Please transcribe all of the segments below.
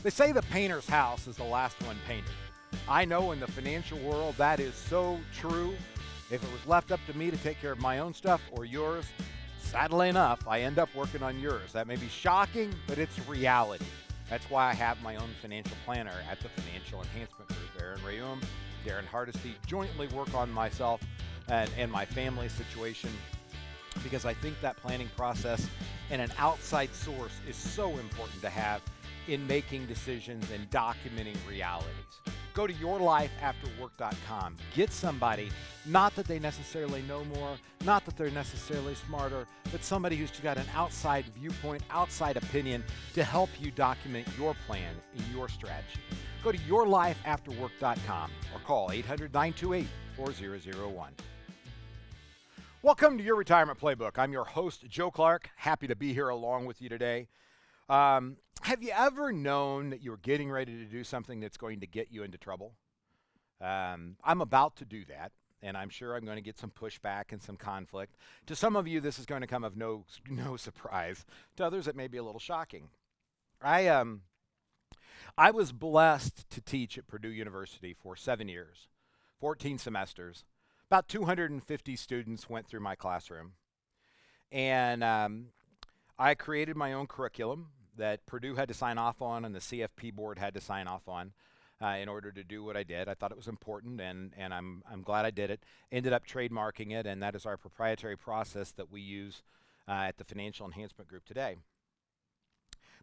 They say the painter's house is the last one painted. I know in the financial world that is so true. If it was left up to me to take care of my own stuff or yours, sadly enough, I end up working on yours. That may be shocking, but it's reality. That's why I have my own financial planner at the Financial Enhancement Group. Aaron Rayum, Darren Hardesty jointly work on myself and my family situation, because I think that planning process and an outside source is so important to have in making decisions and documenting realities. Go to yourlifeafterwork.com. Get somebody, not that they necessarily know more, not that they're necessarily smarter, but somebody who's got an outside viewpoint, outside opinion to help you document your plan and your strategy. Go to yourlifeafterwork.com or call 800-928-4001. Welcome to Your Retirement Playbook. I'm your host, Joe Clark. Happy to be here along with you today. Have you ever known that you're getting ready to do something that's going to get you into trouble? I'm about to do that, and I'm sure I'm going to get some pushback and some conflict. To some of you, this is going to come of no surprise. To others, it may be a little shocking. I was blessed to teach at Purdue University for 7 years, 14 semesters. About 250 students went through my classroom, and I created my own curriculum that Purdue had to sign off on and the CFP board had to sign off on in order to do what I did. I thought it was important, and I'm glad I did it. Ended up trademarking it, and that is our proprietary process that we use at the Financial Enhancement Group today.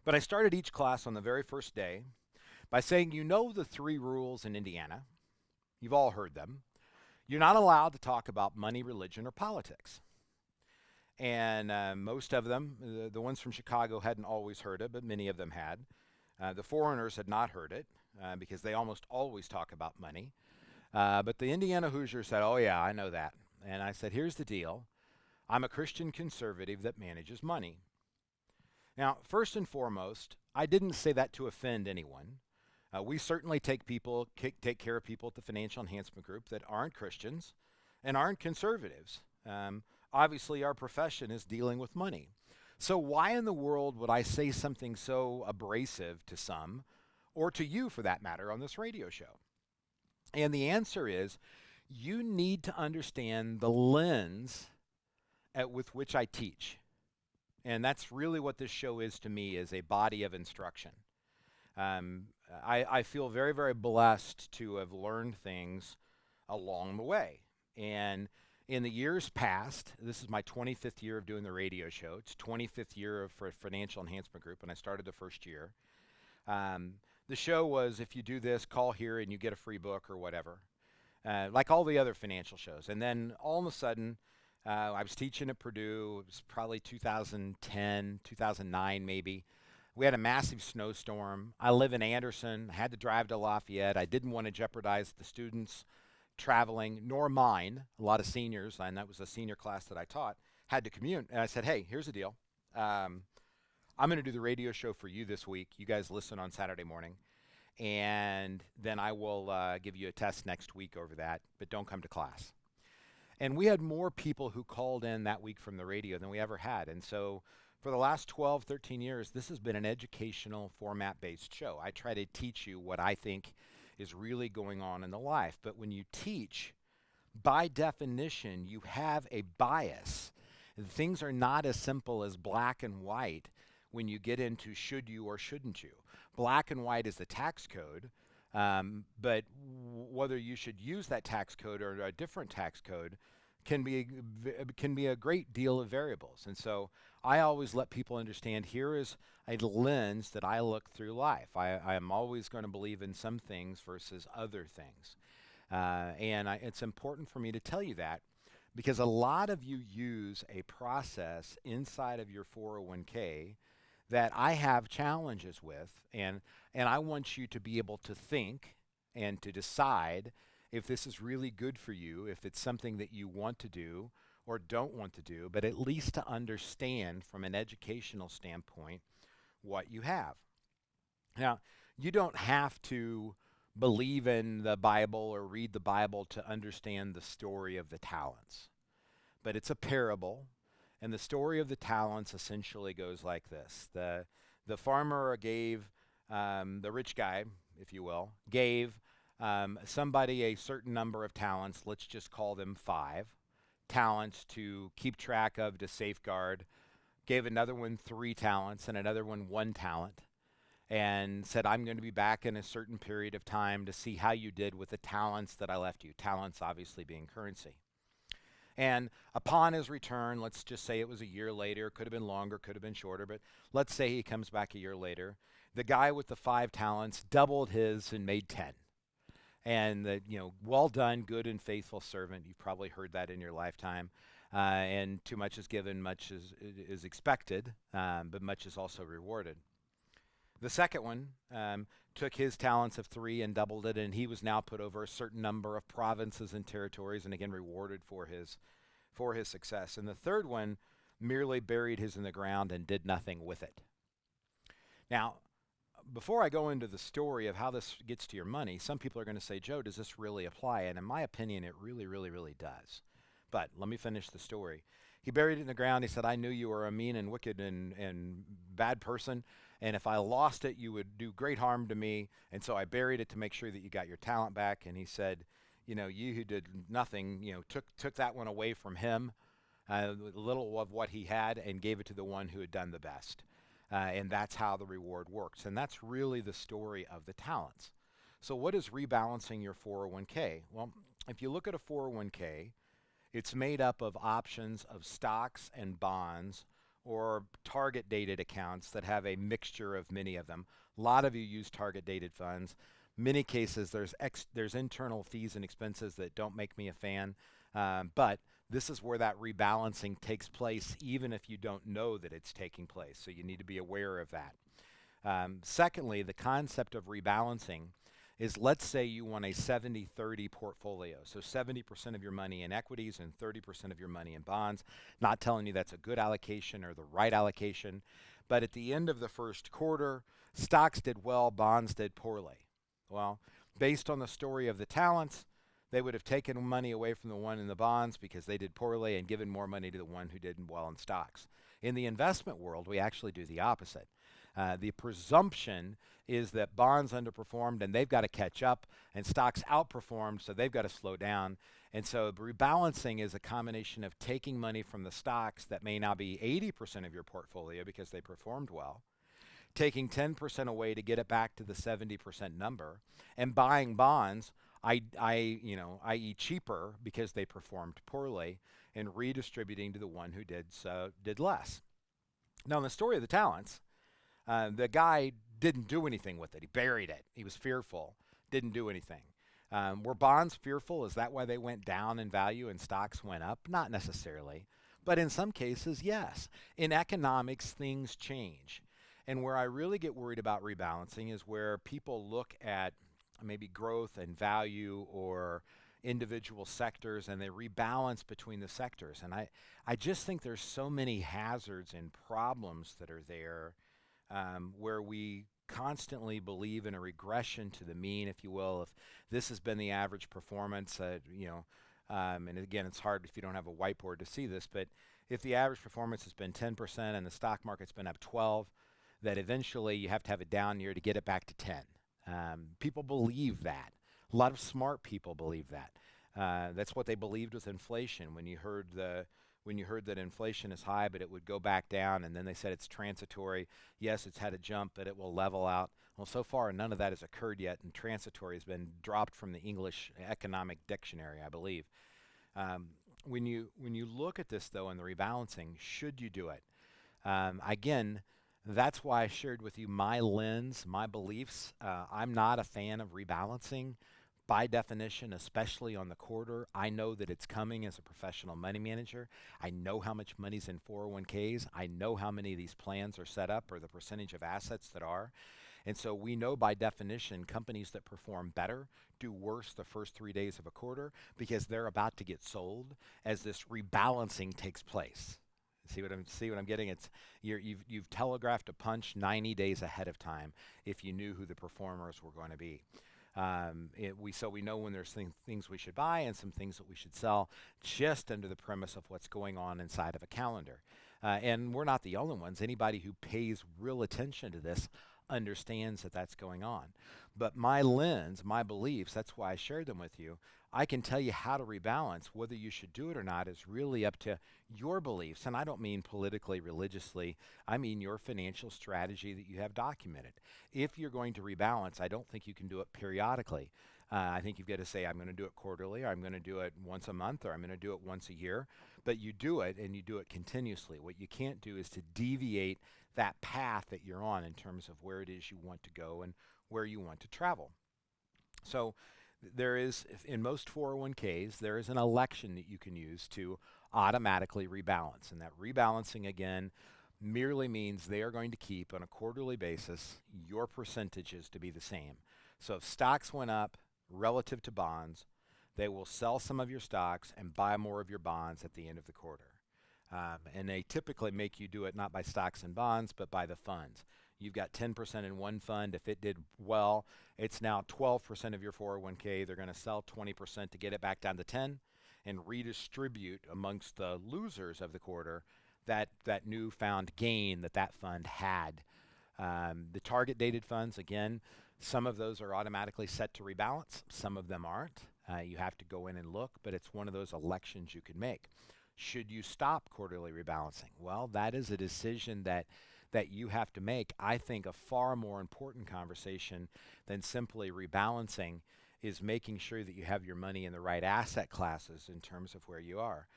But I started each class on the very first day by saying, you know the 3 rules in Indiana. You've all heard them. You're not allowed to talk about money, religion, or politics. And most of them, the ones from Chicago hadn't always heard it, but many of them had. The foreigners had not heard it because they almost always talk about money. But the Indiana Hoosiers said, oh yeah, I know that. And I said, here's the deal. I'm a Christian conservative that manages money. Now, first and foremost, I didn't say that to offend anyone. We certainly take care of people at the Financial Enhancement Group that aren't Christians and aren't conservatives. Obviously, our profession is dealing with money. So why in the world would I say something so abrasive to some, or to you for that matter, on this radio show? And the answer is, you need to understand the lens with which I teach. And that's really what this show is to me, is a body of instruction. I feel very, very blessed to have learned things along the way. And in the years past, this is my 25th year of doing the radio show. It's 25th year for Financial Enhancement Group, and I started the first year. The show was, if you do this, call here and you get a free book or whatever, like all the other financial shows. And then all of a sudden, I was teaching at Purdue. It was probably 2010, 2009 maybe. We had a massive snowstorm. I live in Anderson. I had to drive to Lafayette. I didn't want to jeopardize the students traveling, nor mine. A lot of seniors, and that was a senior class that I taught, had to commute. And I said, hey, here's the deal. I'm going to do the radio show for you this week. You guys listen on Saturday morning. And then I will give you a test next week over that, but don't come to class. And we had more people who called in that week from the radio than we ever had. And so for the last 12, 13 years, this has been an educational format-based show. I try to teach you what I think is really going on in the life. But when you teach, by definition, you have a bias. Things are not as simple as black and white when you get into should you or shouldn't you. Black and white is the tax code, but whether you should use that tax code or a different tax code can be a great deal of variables. And so I always let people understand, here is a lens that I look through life. I am always going to believe in some things versus other things. It's important for me to tell you that, because a lot of you use a process inside of your 401k that I have challenges with, and I want you to be able to think and to decide if this is really good for you, if it's something that you want to do or don't want to do, but at least to understand from an educational standpoint what you have. Now, you don't have to believe in the Bible or read the Bible to understand the story of the talents, but it's a parable. And the story of the talents essentially goes like this. The farmer gave the rich guy, if you will, gave somebody a certain number of talents, let's just call them 5 talents to keep track of, to safeguard, gave another one 3 talents and another one 1 talent, and said, I'm going to be back in a certain period of time to see how you did with the talents that I left you. Talents obviously being currency. And upon his return, let's just say it was a year later, could have been longer, could have been shorter, but let's say he comes back a year later. The guy with the 5 talents doubled his and made 10. And well done, good and faithful servant. You've probably heard that in your lifetime. And too much is given, much is expected, but much is also rewarded. The second one took his talents of 3 and doubled it, and he was now put over a certain number of provinces and territories, and again rewarded for his success. And the third one merely buried his in the ground and did nothing with it. Now, before I go into the story of how this gets to your money, some people are going to say, Joe, does this really apply? And in my opinion, it really, really, really does. But let me finish the story. He buried it in the ground. He said, I knew you were a mean and wicked and bad person, and if I lost it, you would do great harm to me, and so I buried it to make sure that you got your talent back. And he said, you who did nothing, took that one away from him, little of what he had, and gave it to the one who had done the best. And that's how the reward works. And that's really the story of the talents. So what is rebalancing your 401k? Well, if you look at a 401k, it's made up of options of stocks and bonds or target dated accounts that have a mixture of many of them. A lot of you use target dated funds. Many cases there's internal fees and expenses that don't make me a fan, but this is where that rebalancing takes place even if you don't know that it's taking place. So you need to be aware of that. Secondly, the concept of rebalancing is, let's say you want a 70-30 portfolio. So 70% of your money in equities and 30% of your money in bonds. Not telling you that's a good allocation or the right allocation, but at the end of the first quarter, stocks did well, bonds did poorly. Well, based on the story of the talents, they would have taken money away from the one in the bonds because they did poorly and given more money to the one who did well in stocks. In the investment world, we actually do the opposite. The presumption is that bonds underperformed and they've got to catch up, and stocks outperformed, so they've got to slow down. And so rebalancing is a combination of taking money from the stocks that may now be 80% of your portfolio because they performed well, taking 10% away to get it back to the 70% number, and buying bonds, i.e. cheaper because they performed poorly, and redistributing to the one who did less. Now, in the story of the talents, the guy didn't do anything with it. He buried it. He was fearful. Didn't do anything. Were bonds fearful? Is that why they went down in value and stocks went up? Not necessarily. But in some cases, yes. In economics, things change. And where I really get worried about rebalancing is where people look at maybe growth and value or individual sectors, and they rebalance between the sectors. And I just think there's so many hazards and problems that are there, where we constantly believe in a regression to the mean, if you will. If this has been the average performance, and again, it's hard if you don't have a whiteboard to see this, but if the average performance has been 10% and the stock market's been up 12, that eventually you have to have a down year to get it back to 10. People believe that. A lot of smart people believe that. That's what they believed with inflation. When you heard that inflation is high, but it would go back down, and then they said it's transitory. Yes, it's had a jump, but it will level out. Well, so far, none of that has occurred yet, and transitory has been dropped from the English economic dictionary, I believe. When you look at this, though, in the rebalancing, should you do it? Again, that's why I shared with you my lens, my beliefs. I'm not a fan of rebalancing. By definition, especially on the quarter, I know that it's coming as a professional money manager. I know how much money's in 401ks. I know how many of these plans are set up or the percentage of assets that are. And so we know by definition companies that perform better do worse the first 3 days of a quarter because they're about to get sold as this rebalancing takes place. See what I'm getting? It's you've telegraphed a punch 90 days ahead of time if you knew who the performers were going to be. We know when there's things we should buy and some things that we should sell, just under the premise of what's going on inside of a calendar. And we're not the only ones. Anybody who pays real attention to this understands that that's going on. But my lens, my beliefs, that's why I shared them with you. I can tell you how to rebalance. Whether you should do it or not is really up to your beliefs. And I don't mean politically, religiously. I mean your financial strategy that you have documented. If you're going to rebalance, I don't think you can do it periodically. I think you've got to say, I'm going to do it quarterly, or I'm going to do it once a month, or I'm going to do it once a year. But you do it, and you do it continuously. What you can't do is to deviate that path that you're on in terms of where it is you want to go and where you want to travel. So there is, in most 401ks, there is an election that you can use to automatically rebalance. And that rebalancing, again, merely means they are going to keep on a quarterly basis your percentages to be the same. So if stocks went up relative to bonds, they will sell some of your stocks and buy more of your bonds at the end of the quarter. And they typically make you do it not by stocks and bonds, but by the funds. You've got 10% in one fund. If it did well, it's now 12% of your 401k. They're going to sell 20% to get it back down to 10 and redistribute amongst the losers of the quarter that newfound gain that fund had. The target dated funds, again, some of those are automatically set to rebalance. Some of them aren't. You have to go in and look, but it's one of those elections you can make. Should you stop quarterly rebalancing? Well, that is a decision that you have to make. I think a far more important conversation than simply rebalancing is making sure that you have your money in the right asset classes in terms of where you are.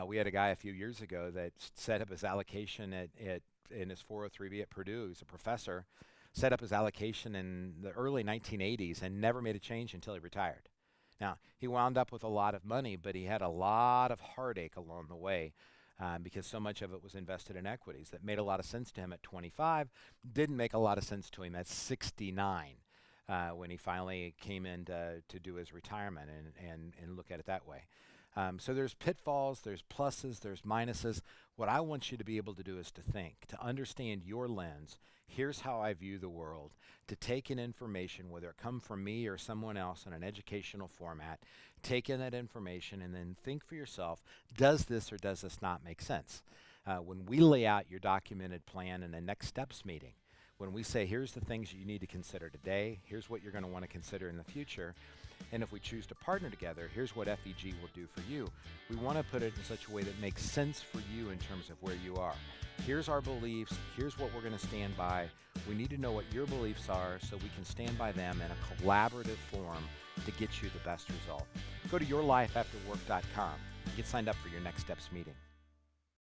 We had a guy a few years ago that set up his allocation in his 403b at Purdue. He's a professor, set up his allocation in the early 1980s and never made a change until he retired. Now, he wound up with a lot of money, but he had a lot of heartache along the way because so much of it was invested in equities. That made a lot of sense to him at 25, didn't make a lot of sense to him at 69 when he finally came in to do his retirement and look at it that way. So there's pitfalls, there's pluses, there's minuses. What I want you to be able to do is to think, to understand your lens. Here's how I view the world. To take in information, whether it come from me or someone else in an educational format, take in that information and then think for yourself, does this or does this not make sense? When we lay out your documented plan in the next steps meeting, when we say, here's the things you need to consider today, here's what you're going to want to consider in the future, and if we choose to partner together, here's what FEG will do for you. We want to put it in such a way that makes sense for you in terms of where you are. Here's our beliefs. Here's what we're going to stand by. We need to know what your beliefs are so we can stand by them in a collaborative form to get you the best result. Go to yourlifeafterwork.com. Get signed up for your next steps meeting.